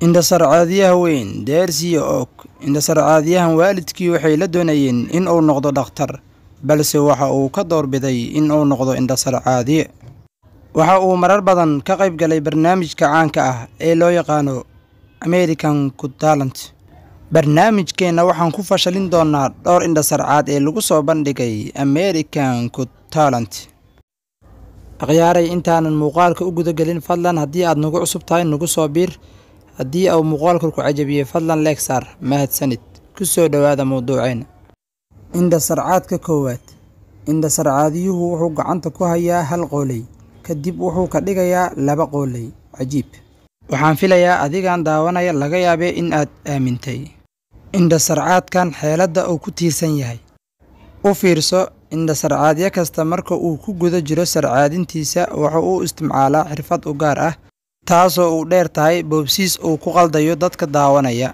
Indhasarcaadiyaha weyn Darcy Og indhasarcaadiyahan waalidkii waxay la doonayeen in uu noqdo dhakhtar, balse waxa uu ka doorbiday in uu noqdo indhasarcaadiye. Waxa uu marar badan ka qayb galay barnaamijka caanka ah ee loo yaqaano American Got Talent. Barnaamijkeena waxaan ku fashalin doonaa dhowr indhasarcaad ee lagu soo bandhigay American Got Talent. Akhyaaray intaanan muuqaalka u guda gelin, fadlan haddii aad nagu cusub tahay nagu soo biir. haddii uu muuqaalku ku cajabiyay, fadlan like saar. mahadsanid. ku soo dhawaada mowduuceena. Indhasarcaadka koowaad. Indhasarcaadiyuhu wuxuu gacanta ku hayaa hal qooley, kadib wuxuu ka dhigayaa laba qooley. Cajiib. Waxaan filayaa adigaan daawanaya laga yaabee in aad aamintay. Indhasarcaadkan xeeladda uu ku tiirsan yahay. U fiirso, indhasarcaadyo kasta marka uu ku guda jiro sarcaadintiisa waxa uu isticmaalaa xirfad u gaar ah, taasoo uu dheer tahay boobsiis uu ku qaldayo dadka daawanaya.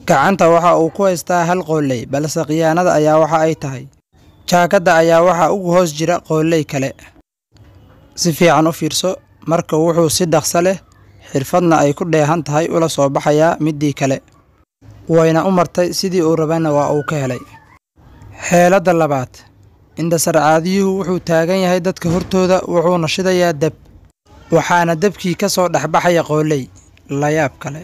Gacanta waxa uu ku haystaa hal qooley, balse khiyaanada ayaa waxa ay tahay jaakadda ayaa waxa ugu hoos jira qooley kale. Si fiican u fiirso, marka wuxuu si dhaqso leh, xirfadna ay ku dheehan tahay ula soo baxayaa midii kale. wayna u martay sidii uu rabayna waa uu ka helay. Xeeladda labaad. Indhasarcaadiyuhu wuxuu taagan yahay dadka hortooda wuxuuna shidayaa dab, waxaana dabkii ka soo dhexbaxaya qooley. La yaab kale.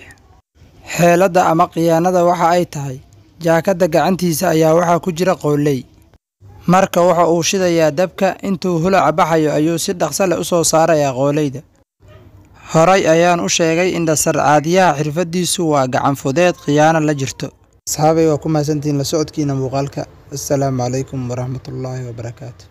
Xeeladda ama khiyaanada waxa ay tahay jaakadda gacantiisa ayaa waxa ku jira qooley. Marka waxa uu shidayaa dabka, intuu holaca baxayo ayuu si dhaqso leh u soo saarayaa qooleyda. Horay ayaan u sheegay indhasarcaadiyaha xirfadiisu waa gacan fudeed khiyaano la jirto. Asxaabay waa ku mahadsantihiin la socodkiina muuqaalka. Assalaamu calaykum waraxmatullaahi wabarakaatu.